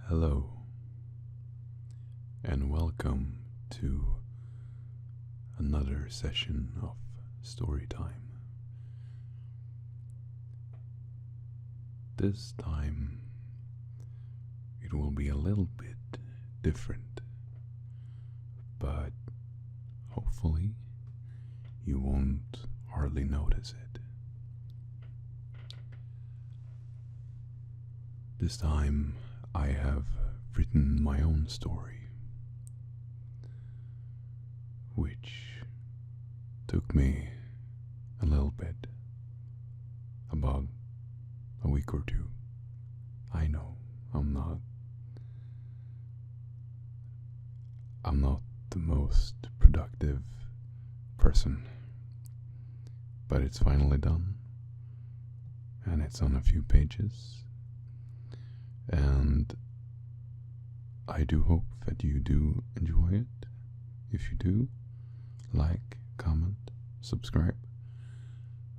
Hello, and welcome to another session of story time. This time it will be a little bit different, but hopefully you won't hardly notice it. This time I have written my own story, which took me a little bit, about a week or two. I know I'm not the most productive person, but it's finally done, and it's on a few pages, and I do hope that you do enjoy it. If you do, like, comment, subscribe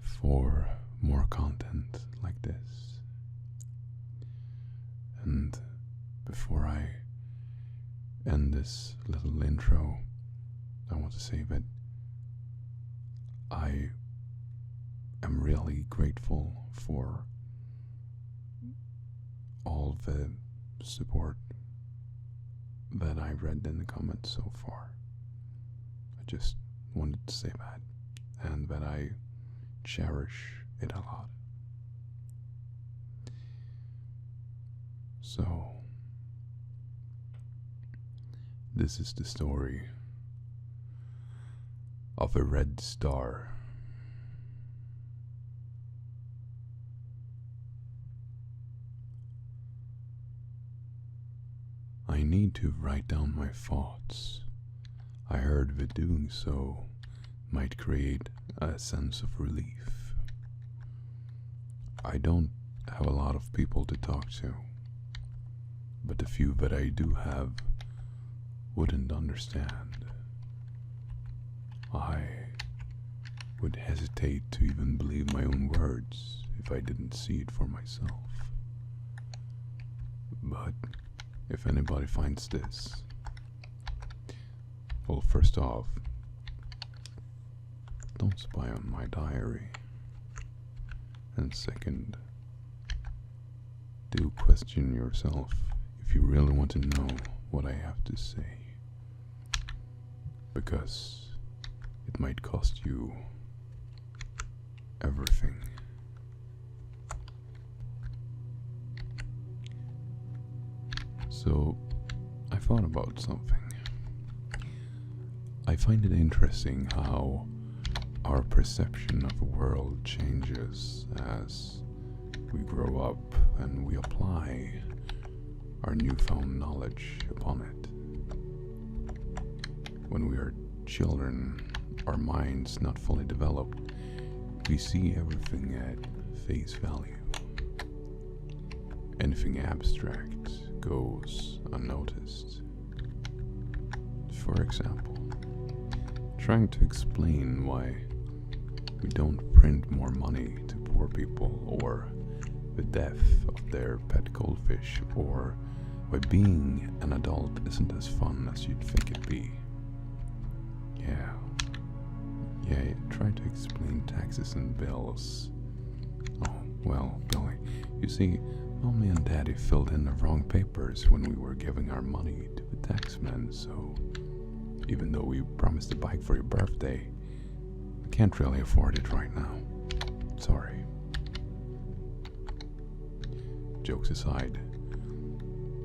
for more content like this. And before I end this little intro, I want to say that I am really grateful for all the support that I read in the comments so far. I just wanted to say that, and that I cherish it a lot. So, this is the story of a red star. I need to write down my thoughts. I heard that doing so might create a sense of relief. I don't have a lot of people to talk to, but the few that I do have wouldn't understand. I would hesitate to even believe my own words if I didn't see it for myself. But if anybody finds this, well, first off, don't spy on my diary. And second, do question yourself if you really want to know what I have to say, because it might cost you everything. So, I thought about something. I find it interesting how our perception of the world changes as we grow up and we apply our newfound knowledge upon it. When we are children, our minds not fully developed, we see everything at face value. Anything abstract goes unnoticed. For example, trying to explain why we don't print more money to poor people, or the death of their pet goldfish, or why being an adult isn't as fun as you'd think it'd be. Yeah, try to explain taxes and bills. Oh, well, Billy, you see, Mommy and Daddy filled in the wrong papers when we were giving our money to the taxman, so even though we promised a bike for your birthday, we can't really afford it right now. Sorry. Jokes aside,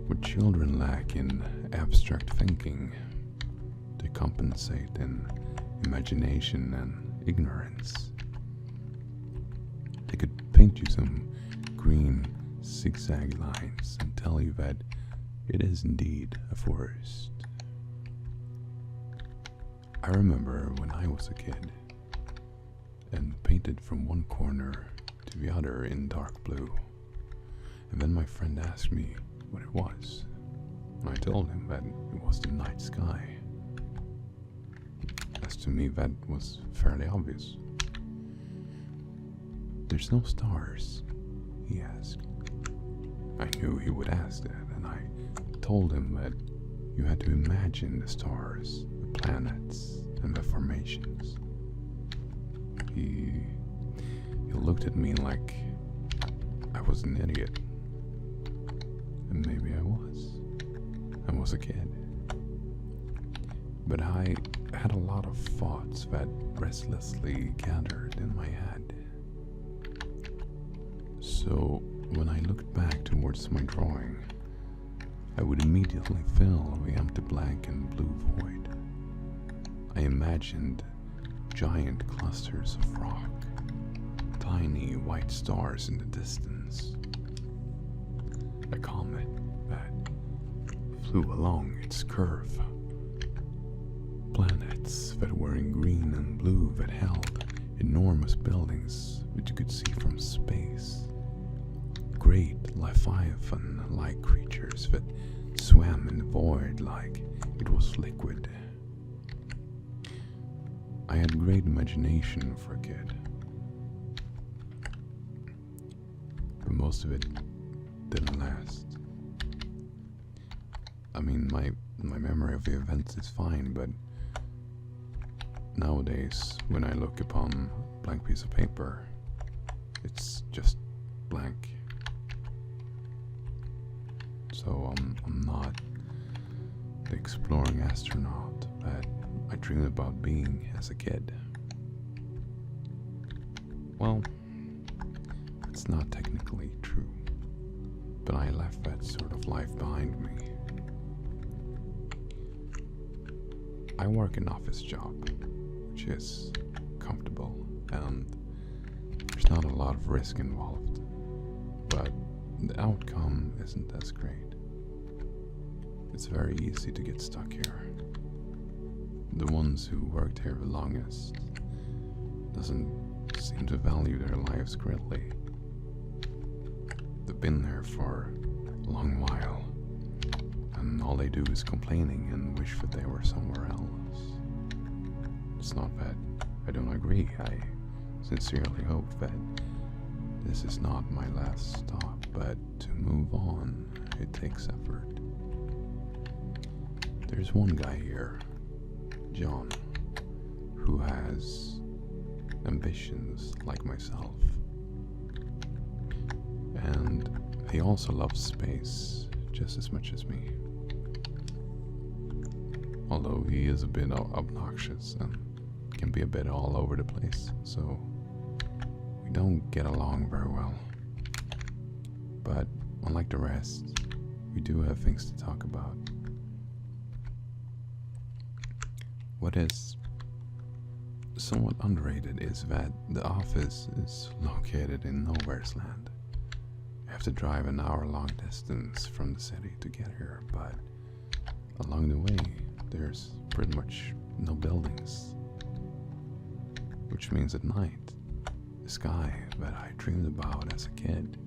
what children lack in abstract thinking, they compensate in imagination and ignorance. They could paint you some green zigzag lines and tell you that it is indeed a forest. I remember when I was a kid and painted from one corner to the other in dark blue, and then my friend asked me what it was, and I told him that it was the night sky. As to me, that was fairly obvious. "There's no stars?" he asked. I knew he would ask that, and when I told him that you had to imagine the stars, the planets, and the formations. He looked at me like I was an idiot. And maybe I was. I was a kid. But I had a lot of thoughts that restlessly gathered in my head. So when I looked back towards my drawing, I would immediately fill the empty blank and blue void. I imagined giant clusters of rock, tiny white stars in the distance, a comet that flew along its curve, planets that were in green and blue that held enormous buildings which you could see from space, great Leviathan-like creatures that swam in the void like it was liquid. I had great imagination for a kid, but most of it didn't last. I mean, my memory of the events is fine, but nowadays, when I look upon a blank piece of paper, it's just blank. So I'm not the exploring astronaut that I dreamed about being as a kid. Well, it's not technically true, but I left that sort of life behind me. I work an office job, which is comfortable, and there's not a lot of risk involved, but the outcome isn't as great. It's very easy to get stuck here. The ones who worked here the longest doesn't seem to value their lives greatly. They've been there for a long while, and all they do is complaining and wish that they were somewhere else. It's not that I don't agree. I sincerely hope that this is not my last stop, but to move on, it takes effort. There's one guy here, John, who has ambitions like myself. And he also loves space just as much as me. Although he is a bit obnoxious and can be a bit all over the place, so we don't get along very well. But unlike the rest, we do have things to talk about. What is somewhat underrated is that the office is located in nowhere's land. You have to drive an hour-long distance from the city to get here, but along the way, there's pretty much no buildings. Which means at night, the sky that I dreamed about as a kid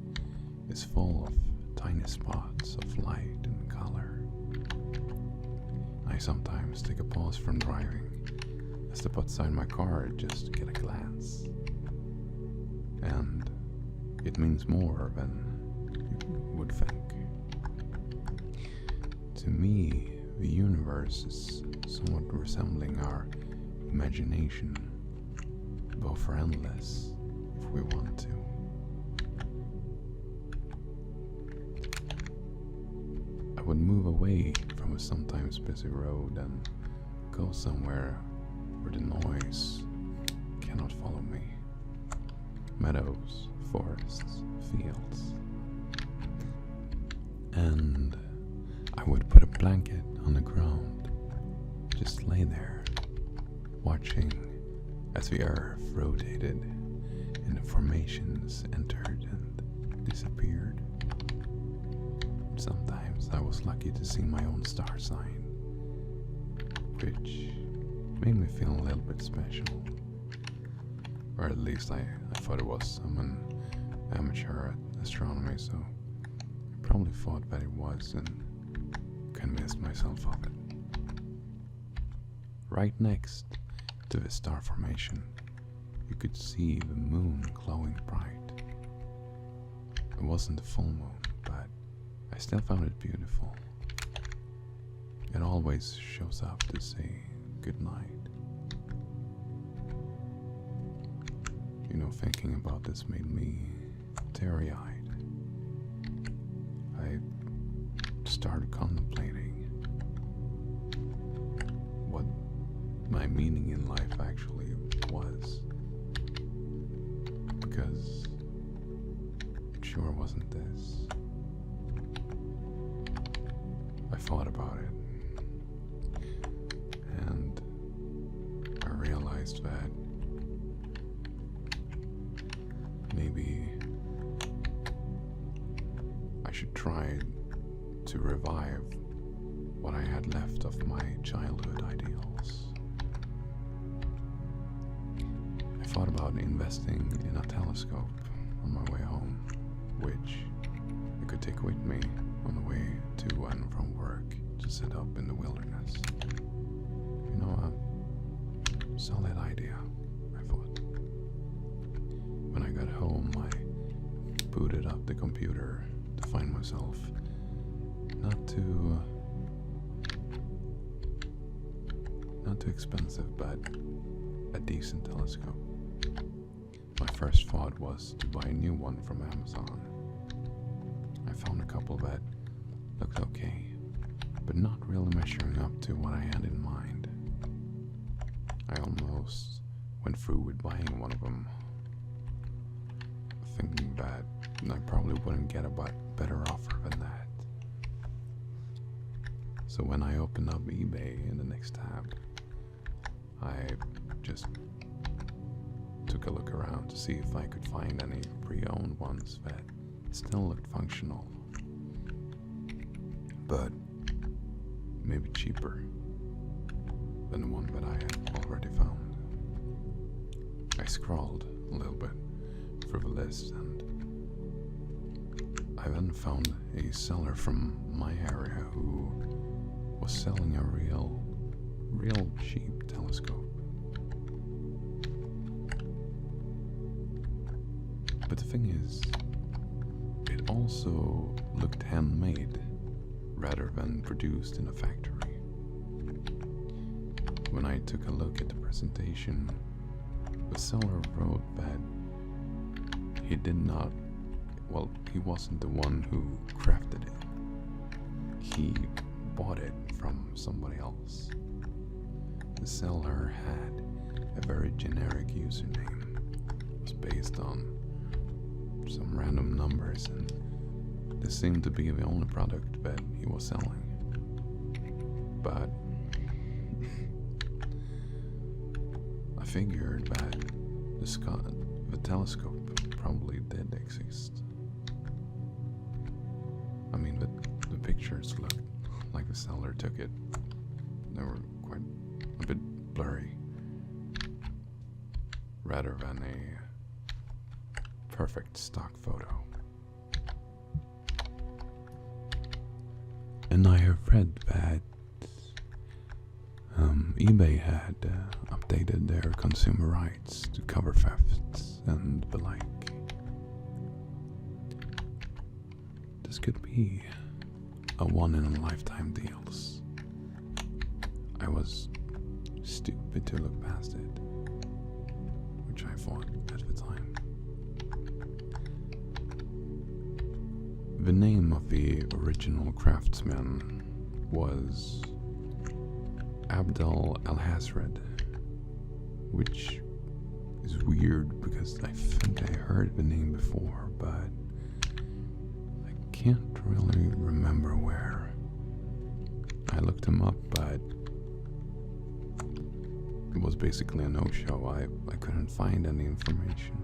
is full of tiny spots of light and color. I sometimes take a pause from driving, I step outside my car just to get a glance. And it means more than you would think. To me, the universe is somewhat resembling our imagination, both are endless if we want to. I would move away from a sometimes busy road and go somewhere where the noise cannot follow me. Meadows, forests, fields. And I would put a blanket on the ground, just lay there, watching as the earth rotated and the formations entered and disappeared. Sometimes I was lucky to see my own star sign, which made me feel a little bit special. Or at least I thought it was. I'm an amateur at astronomy, so I probably thought that it was and convinced myself of it. Right next to the star formation, you could see the moon glowing bright. It wasn't a full moon, but I I still found it beautiful. It always shows up to say goodnight. You know, thinking about this made me teary-eyed. I started contemplating what my meaning in life actually was. Because it sure wasn't this. I thought about it, and I realized that maybe I should try to revive what I had left of my childhood ideals. I thought about investing in a telescope on my way home, which I could take with me on the way to and from work to set up in the wilderness. You know, a solid idea, I thought. When I got home, I booted up the computer to find myself not too expensive, but a decent telescope. My first thought was to buy a new one from Amazon. I found a couple that looked okay, but not really measuring up to what I had in mind. I almost went through with buying one of them, thinking that I probably wouldn't get a better offer than that. So when I opened up eBay in the next tab, I just took a look around to see if I could find any pre-owned ones that still looked functional, but maybe cheaper than the one that I had already found. I scrolled a little bit through the list, and I then found a seller from my area who was selling a real cheap telescope. But the thing is, it also looked handmade rather than produced in a factory. When I took a look at the presentation, the seller wrote that he wasn't the one who crafted it. He bought it from somebody else. The seller had a very generic username. It was based on some random numbers, and this seemed to be the only product that he was selling. But I figured that the telescope probably did exist. I mean, the pictures looked like the seller took it. They were quite a bit blurry, rather than a perfect stock photo. And I have read that eBay had updated their consumer rights to cover thefts and the like. This could be a one-in-a-lifetime deals. I was stupid to look past it, which I thought at the time. The name of the original craftsman was Abdel Al-Hasred, which is weird because I think I heard the name before, but I can't really remember where. I looked him up, but it was basically a no-show. I couldn't find any information.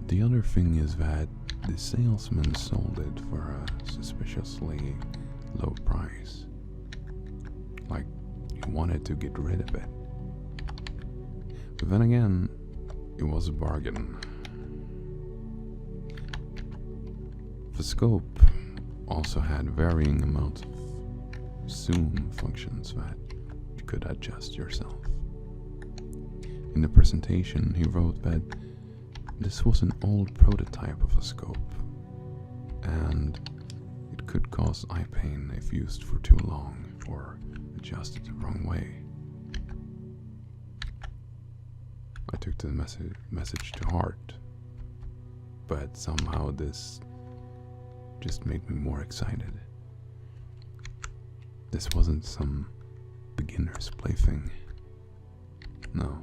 The other thing is that the salesman sold it for a suspiciously low price. Like, he wanted to get rid of it. But then again, it was a bargain. The scope also had varying amounts of zoom functions that you could adjust yourself. In the presentation, he wrote that This was an old prototype of a scope, and it could cause eye pain if used for too long or adjusted the wrong way. I took the message to heart, but somehow this just made me more excited. This wasn't some beginner's plaything. No,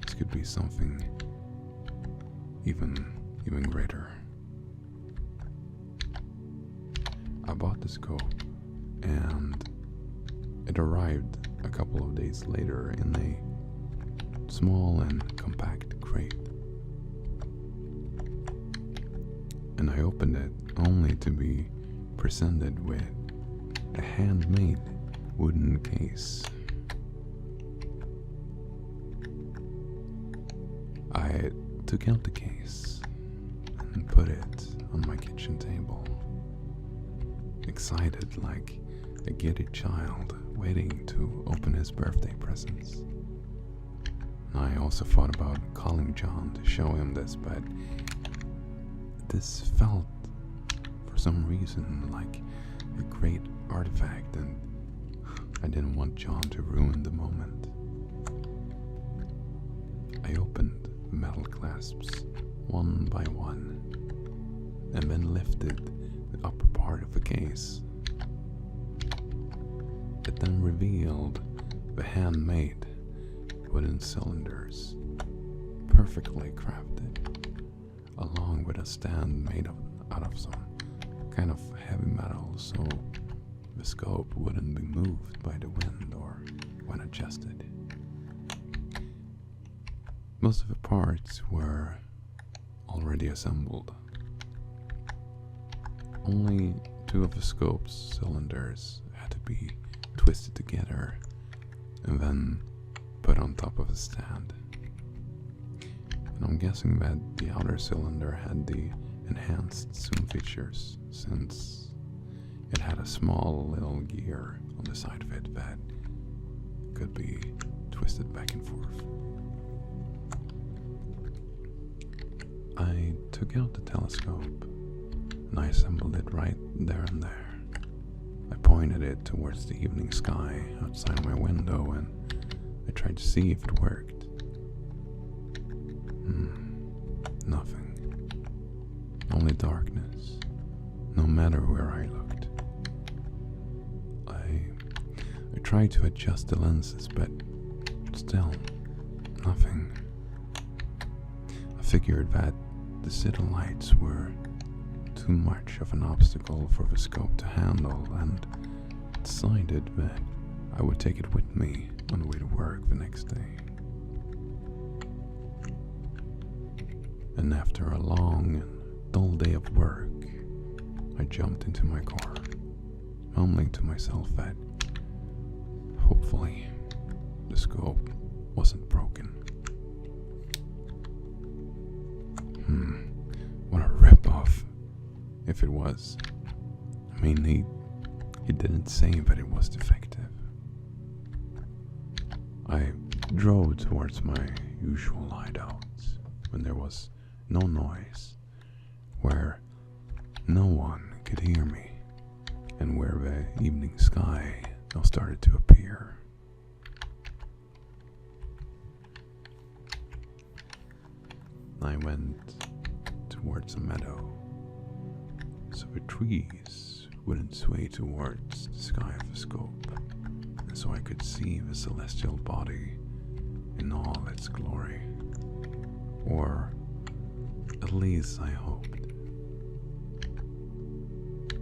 this could be something even greater. I bought the scope, and it arrived a couple of days later in a small and compact crate. And I opened it only to be presented with a handmade wooden case. I took out the case and put it on my kitchen table, excited like a giddy child waiting to open his birthday presents. I also thought about calling John to show him this, but this felt, for some reason, like a great artifact, and I didn't want John to ruin the moment. I opened the metal clasps one by one, and then lifted the upper part of the case. It then revealed the handmade wooden cylinders, perfectly crafted, along with a stand made out of some kind of heavy metal, so the scope wouldn't be moved by the wind or when adjusted. Most of the parts were already assembled. Only 2 of the scope's cylinders had to be twisted together and then put on top of a stand. And I'm guessing that the outer cylinder had the enhanced zoom features, since it had a small little gear on the side of it that could be twisted back and forth. I took out the telescope and I assembled it right there and there. I pointed it towards the evening sky outside my window and I tried to see if it worked. Nothing. Only darkness, no matter where I looked. I tried to adjust the lenses, but still, nothing. I figured that the city lights were too much of an obstacle for the scope to handle, and decided that I would take it with me on the way to work the next day. And after a long and dull day of work, I jumped into my car, mumbling to myself that hopefully the scope wasn't broken. What a rip-off if it was. I mean, he didn't say that it was defective. I drove towards my usual hideout when there was no noise, where no one could hear me, and where the evening sky now started to appear. I went towards a meadow, so the trees wouldn't sway towards the sky of the scope, and so I could see the celestial body in all its glory. Or at least I hoped.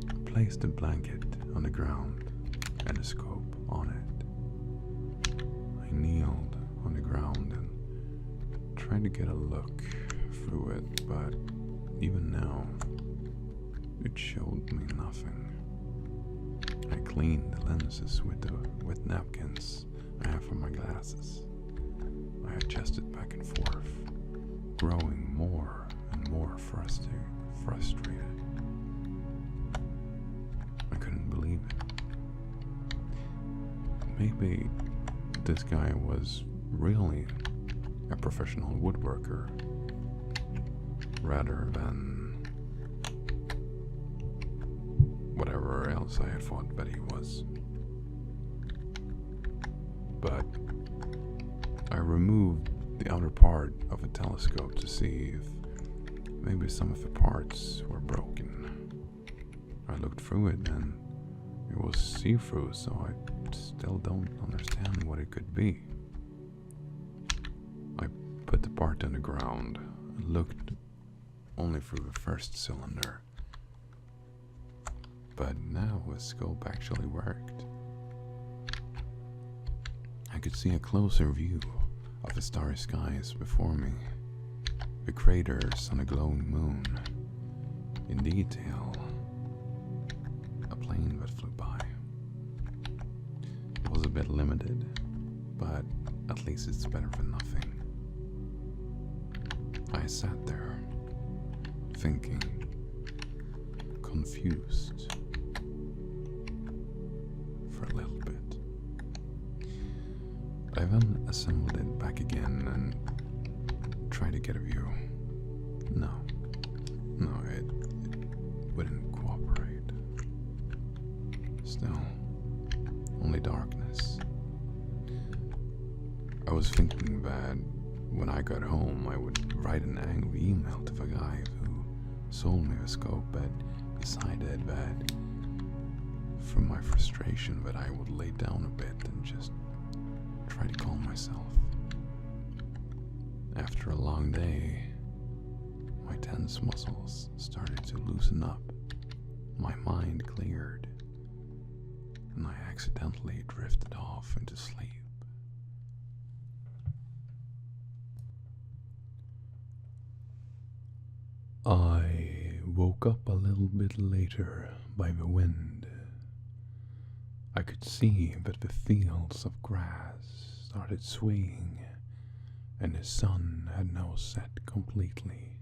I placed a blanket on the ground and a scope on it. I kneeled on the ground and tried to get a look through it, but even now, it showed me nothing. I cleaned the lenses with napkins I have for my glasses. I adjusted back and forth, growing more and more frustrated. I couldn't believe it. Maybe this guy was really a professional woodworker rather than whatever else I had thought that he was. But I removed the outer part of the telescope to see if maybe some of the parts were broken. I looked through it and it was see-through, so I still don't understand what it could be. I put the part on the ground and looked only through the first cylinder. But now the scope actually worked. I could see a closer view of the starry skies before me, the craters on a glowing moon, in detail, a plane that flew by. It was a bit limited, but at least it's better than nothing. I sat there, thinking, confused, for a little bit. I then assembled it back again and tried to get a view. No, it wouldn't cooperate. Still, only darkness. I was thinking that when I got home I would write an angry email to the guy who sold me the scope, but decided that from my frustration that I would lay down a bit and just try to calm myself. After a long day, my tense muscles started to loosen up, my mind cleared, and I accidentally drifted off into sleep. I woke up a little bit later by the wind. I could see that the fields of grass started swaying, and the sun had now set completely,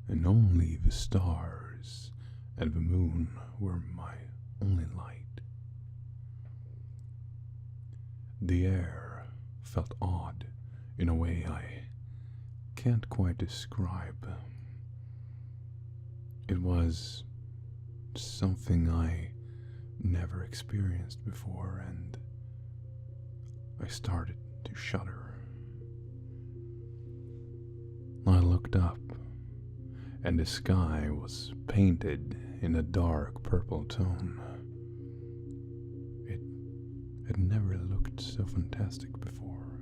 and only the stars and the moon were my only light. The air felt odd in a way I can't quite describe. It was something I never experienced before, and I started to shudder. I looked up, and the sky was painted in a dark purple tone. It had never looked so fantastic before.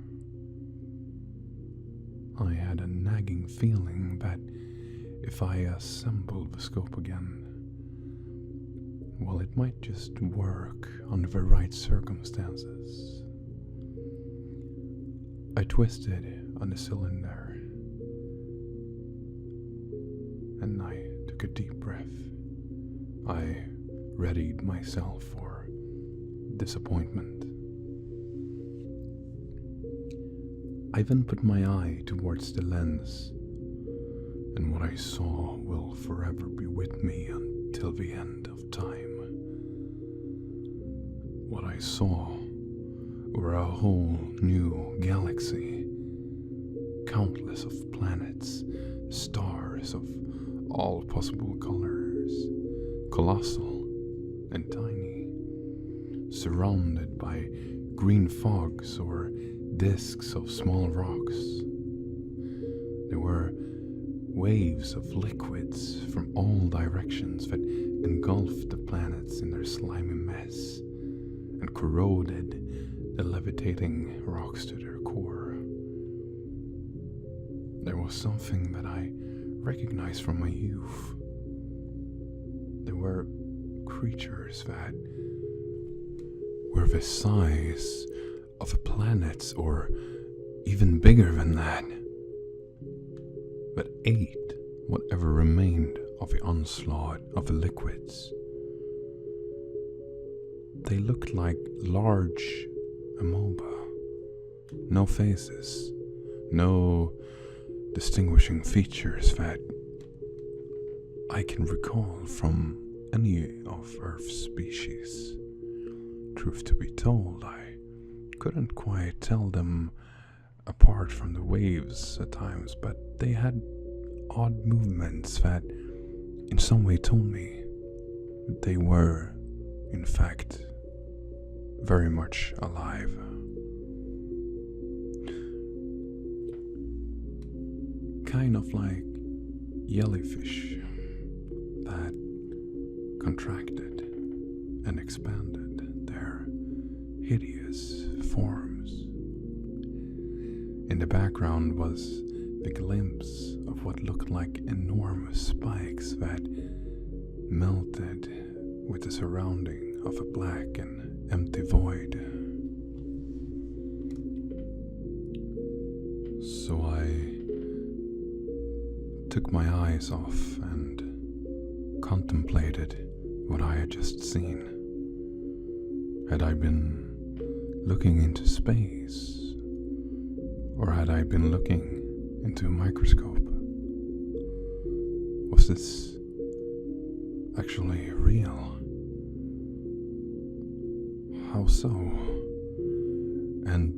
I had a nagging feeling that if I assembled the scope again, well, it might just work under the right circumstances. I twisted on the cylinder, and I took a deep breath. I readied myself for disappointment. I then put my eye towards the lens, and what I saw will forever be with me until the end of time. What I saw were a whole new galaxy, countless of planets, stars of all possible colors, colossal and tiny, surrounded by green fogs or disks of small rocks. There were waves of liquids from all directions that engulfed the planets in their slimy mess and corroded the levitating rocks to their core. There was something that I recognized from my youth. There were creatures that were the size of a planet, or even bigger than that ate whatever remained of the onslaught of the liquids. They looked like large amoeba. No faces, no distinguishing features that I can recall from any of Earth's species. Truth to be told, I couldn't quite tell them apart from the waves at times, but they had odd movements that in some way told me that they were, in fact, very much alive. Kind of like jellyfish that contracted and expanded their hideous forms. In the background was the glimpse of what looked like enormous spikes that melted with the surrounding of a black and empty void. So I took my eyes off and contemplated what I had just seen. Had I been looking into space, or had I been looking into a microscope? Was this actually real? How so? And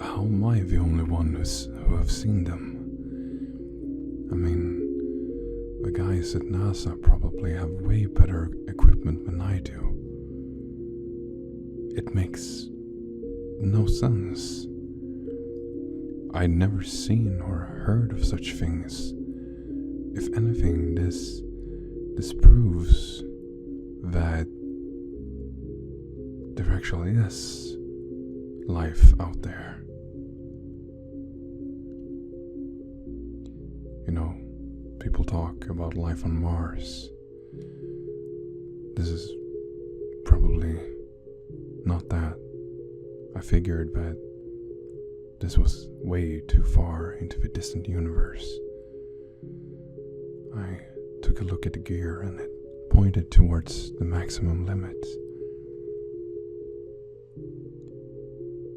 how am I the only one who have seen them? I mean, the guys at NASA probably have way better equipment than I do. It makes no sense. I'd never seen or heard of such things. If anything, this proves that there actually is life out there. You know, people talk about life on Mars. This is probably not that. I figured that this was way too far into the distant universe. I took a look at the gear and it pointed towards the maximum limit.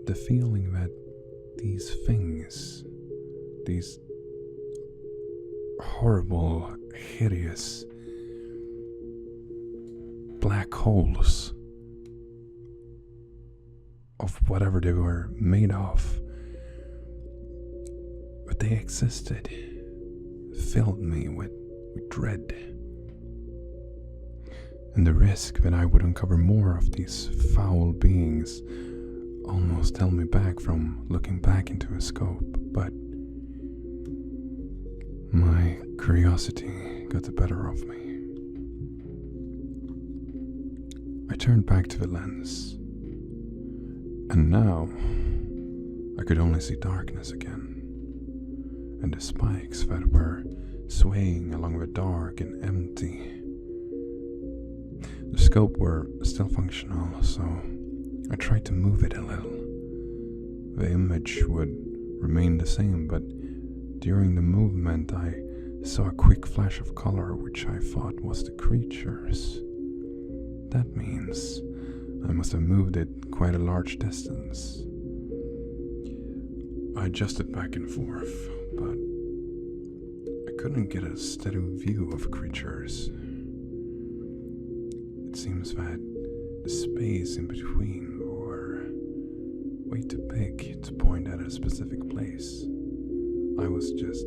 The feeling that these things, these horrible, hideous black holes of whatever they were made of, but they existed, filled me with dread. And the risk that I would uncover more of these foul beings almost held me back from looking back into a scope, but my curiosity got the better of me. I turned back to the lens, and now I could only see darkness again, and the spikes that were swaying along the dark and empty. The scope were still functional, so I tried to move it a little. The image would remain the same, but during the movement I saw a quick flash of color which I thought was the creatures. That means I must have moved it quite a large distance. I adjusted back and forth, but I couldn't get a steady view of creatures. It seems that the space in between were way too big to point at a specific place. I was just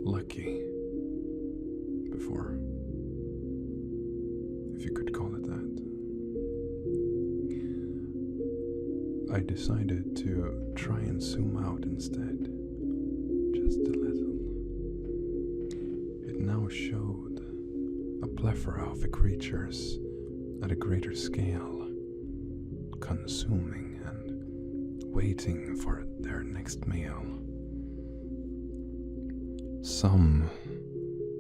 lucky before, if you could call it that. I decided to try and zoom out instead, just a little. It now showed a plethora of the creatures at a greater scale, consuming and waiting for their next meal. Some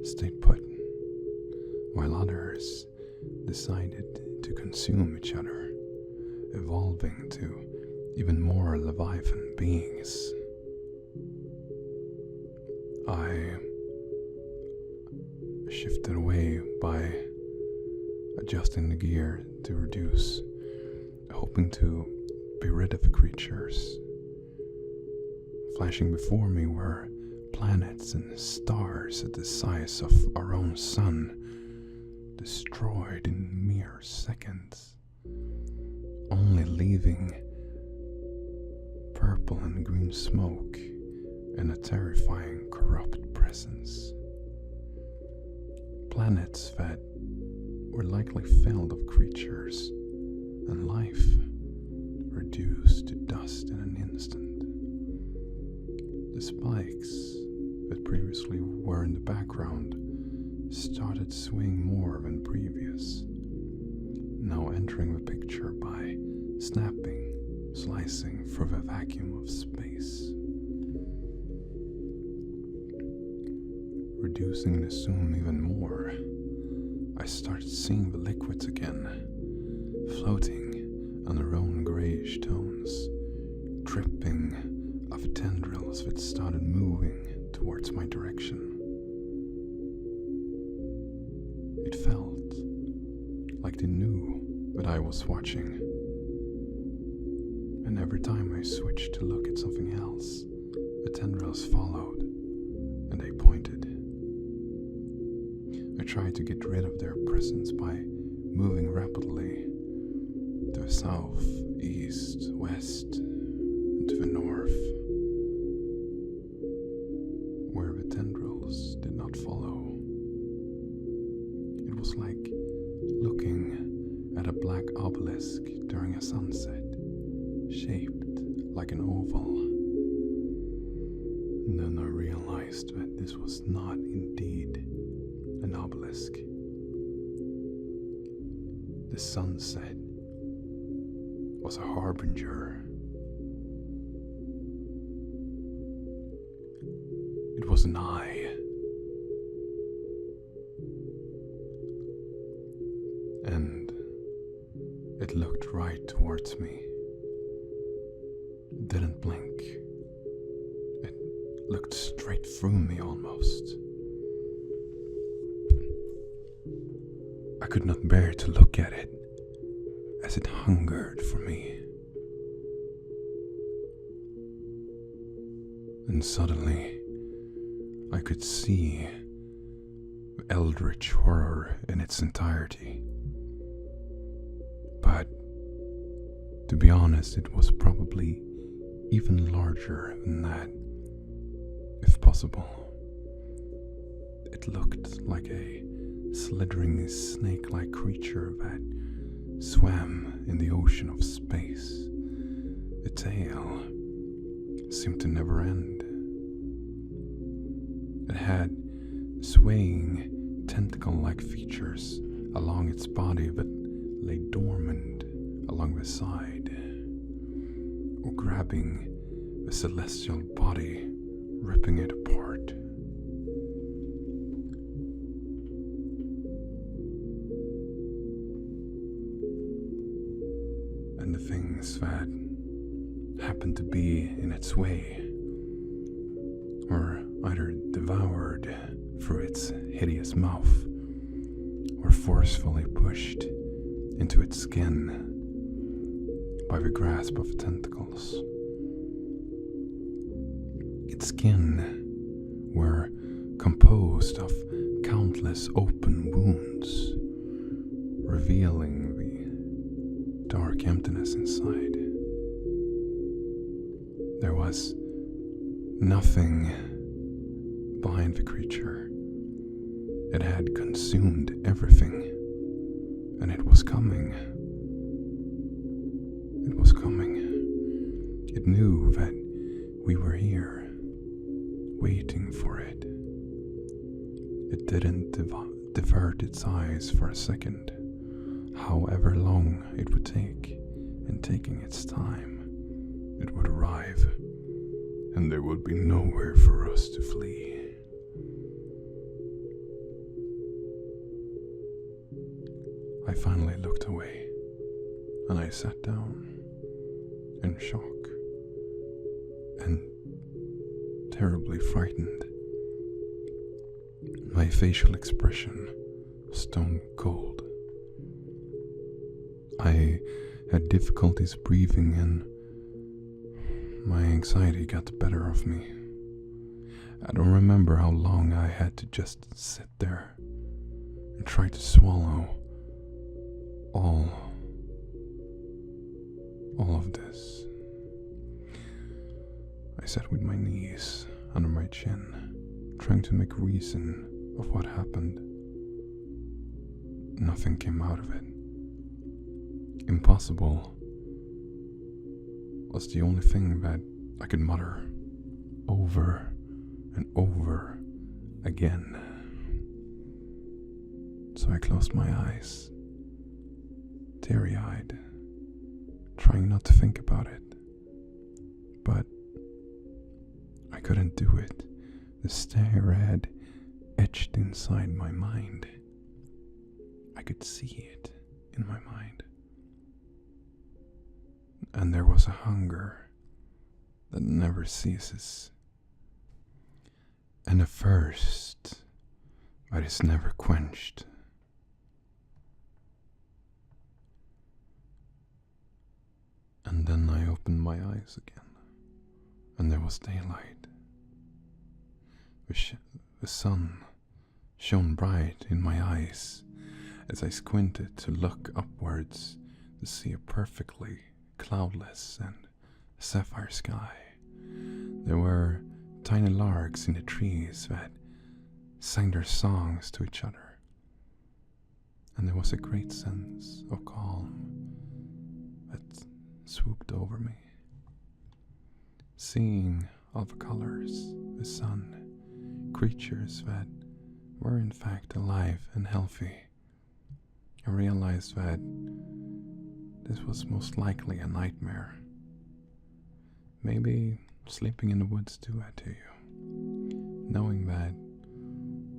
stayed put, while others decided to consume each other, evolving to even more leviathan beings. I shifted away by adjusting the gear to reduce, hoping to be rid of the creatures. Flashing before me were planets and stars at the size of our own sun, destroyed in mere seconds, only leaving purple and green smoke and a terrifying corrupt presence. presence. Planets that were likely filled of creatures and life reduced to dust in an instant. The spikes that previously were in the background started swaying more than previous, now entering the picture by snapping, slicing through the vacuum of space. Reducing the zoom even more, I started seeing the liquids again, floating on their own greyish tones, dripping of tendrils that started moving towards my direction. It felt like they knew that I was watching, and every time I switched to look at something else, the tendrils followed, and they pointed. I tried to get rid of their presence by moving rapidly to the south, east, west, and to the north, where the tendrils did not follow. It was like looking at a black obelisk during a sunset, shaped like an oval. And then I realized that this was not indeed an obelisk. The sunset was a harbinger. It was an eye. And it looked right towards me. It didn't blink. It looked straight through me almost. I could not bear to look at it, as it hungered for me. And suddenly, I could see the eldritch horror in its entirety. But, to be honest, it was probably even larger than that, if possible. It looked like a slithering snake-like creature that swam in the ocean of space. The tail seemed to never end. It had swaying tentacle-like features along its body that lay dormant along the side, or grabbing the celestial body, ripping it apart. And the things that happened to be in its way were either devoured through its hideous mouth or forcefully pushed into its skin by the grasp of tentacles. Its skin were composed of countless open wounds, revealing the dark emptiness inside. There was nothing behind the creature. It had consumed everything, and it was coming. It was coming. It knew that we were here, waiting for it. It didn't divert its eyes for a second, however long it would take, and taking its time, it would arrive, and there would be nowhere for us to flee. I finally looked away, and I sat down in shock and terribly frightened. My facial expression was stone cold. I had difficulties breathing, and my anxiety got the better of me. I don't remember how long I had to just sit there and try to swallow all of this. I sat with my knees under my chin, trying to make reason of what happened. Nothing came out of it. Impossible was the only thing that I could mutter over and over again. So I closed my eyes, teary-eyed, trying not to think about it. But I couldn't do it. The stare had etched inside my mind. I could see it in my mind. And there was a hunger that never ceases, and a thirst that is never quenched. And then I opened my eyes again, and there was daylight. The sun shone bright in my eyes as I squinted to look upwards to see a perfectly cloudless and sapphire sky. There were tiny larks in the trees that sang their songs to each other, and there was a great sense of calm that swooped over me. Seeing all the colors, the sun, creatures that were in fact alive and healthy, I realized that this was most likely a nightmare. Maybe sleeping in the woods do that to you, knowing that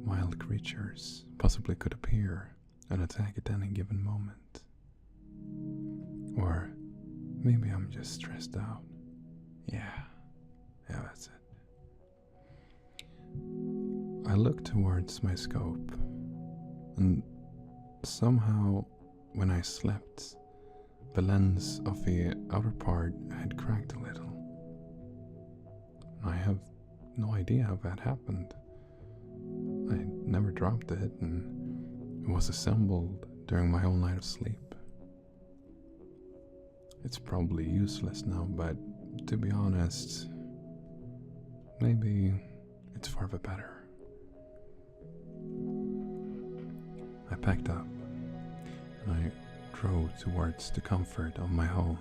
wild creatures possibly could appear and attack at any given moment. Or maybe I'm just stressed out. Yeah, that's it. I looked towards my scope, and somehow when I slept, the lens of the outer part had cracked a little. I have no idea how that happened. I never dropped it, and it was assembled during my whole night of sleep. It's probably useless now, but to be honest, maybe it's for the better. I packed up, and I drove towards the comfort of my home,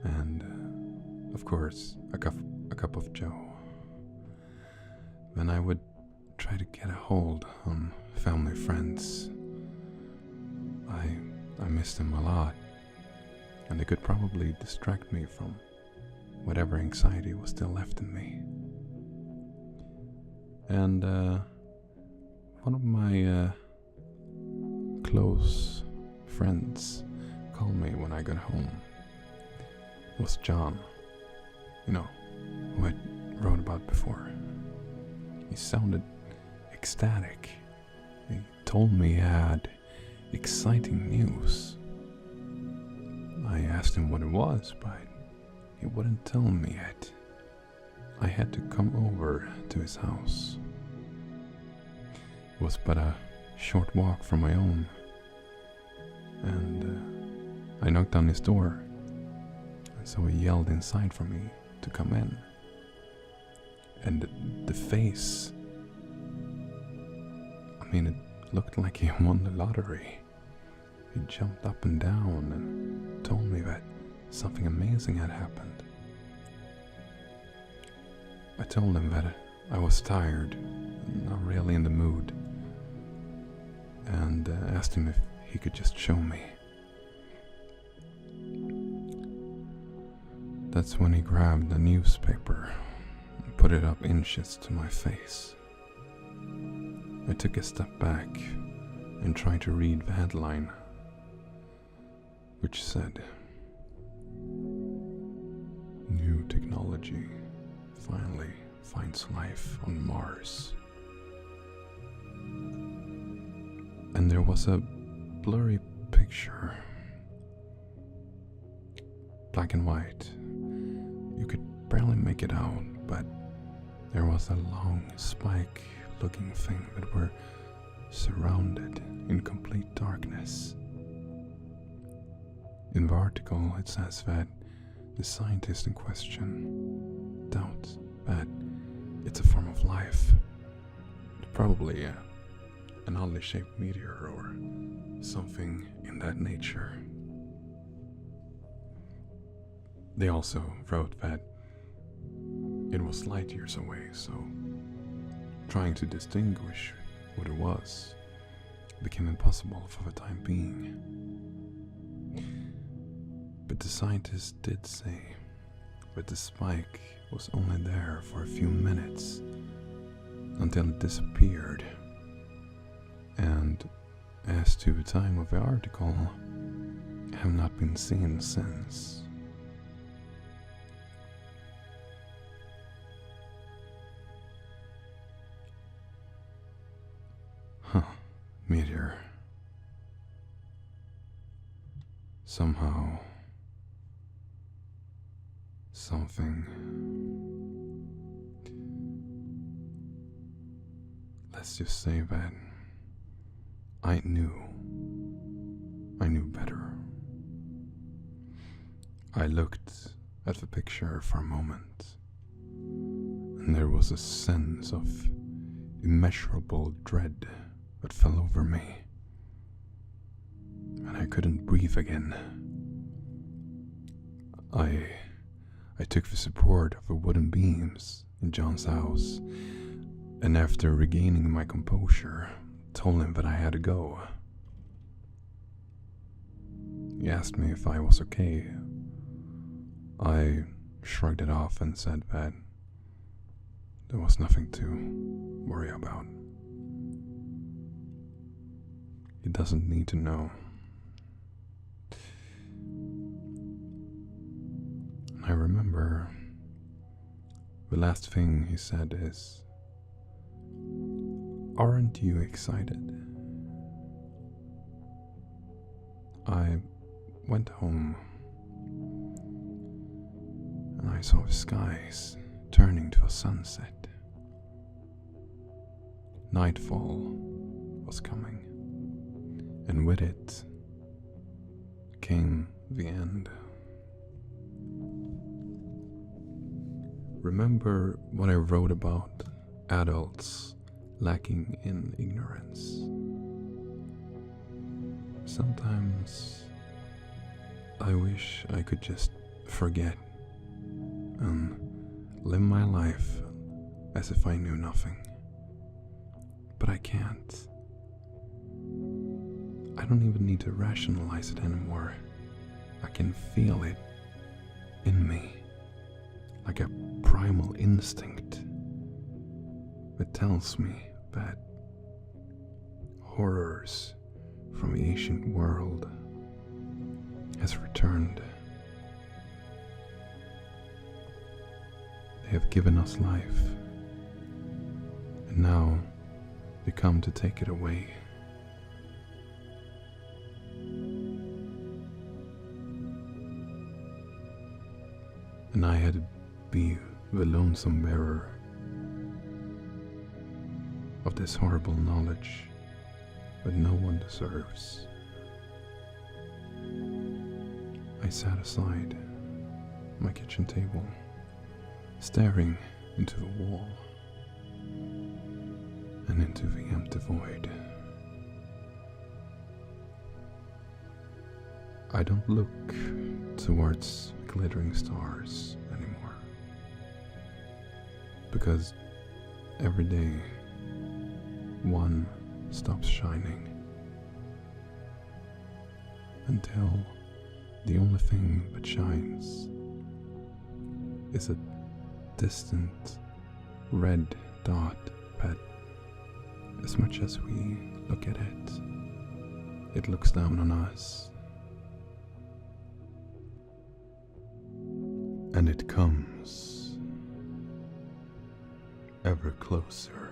and of course a cup of joe. Then I would try to get a hold on family friends. I missed them a lot, and they could probably distract me from whatever anxiety was still left in me. And one of my close friends called me when I got home. It was John, who I wrote about before. He sounded ecstatic. He told me he had exciting news. I asked him what it was, but he wouldn't tell me yet. I had to come over to his house. It was but a short walk from my own, and I knocked on his door, and so he yelled inside for me to come in. And the face, it looked like he won the lottery. He jumped up and down and told me that something amazing had happened. I told him that I was tired, not really in the mood, and asked him if he could just show me. That's when he grabbed a newspaper and put it up inches to my face. I took a step back and tried to read the headline, which said, "New technology finally finds life on Mars." And there was a blurry picture, black and white. You could barely make it out, but there was a long spike-looking thing that were surrounded in complete darkness. In the article it says that the scientist in question doubts that it's a form of life Probably an oddly shaped meteor or something in that nature. They also wrote that it was light years away, so trying to distinguish what it was became impossible for the time being. But the scientists did say that the spike was only there for a few minutes until it disappeared, and as to the time of the article, have not been seen since. Meteor. Somehow, something. Let's just say that I knew better. I looked at the picture for a moment, and there was a sense of immeasurable dread that fell over me, and I couldn't breathe again. I took the support of the wooden beams in John's house, and after regaining my composure, told him that I had to go. He asked me if I was okay. I shrugged it off and said that there was nothing to worry about. He doesn't need to know. And I remember the last thing he said is, "Aren't you excited?" I went home and I saw the skies turning to a sunset. Nightfall was coming, and with it came the end. Remember what I wrote about adults lacking in ignorance? Sometimes I wish I could just forget and live my life as if I knew nothing. But I can't. I don't even need to rationalize it anymore. I can feel it in me, like a primal instinct that tells me that horrors from the ancient world has returned. They have given us life, and now they come to take it away. And I had to be the lonesome bearer of this horrible knowledge that no one deserves. I sat aside my kitchen table, staring into the wall and into the empty void. I don't look towards glittering stars anymore, because every day one stops shining until the only thing that shines is a distant red dot that, as much as we look at it, it looks down on us. And it comes ever closer.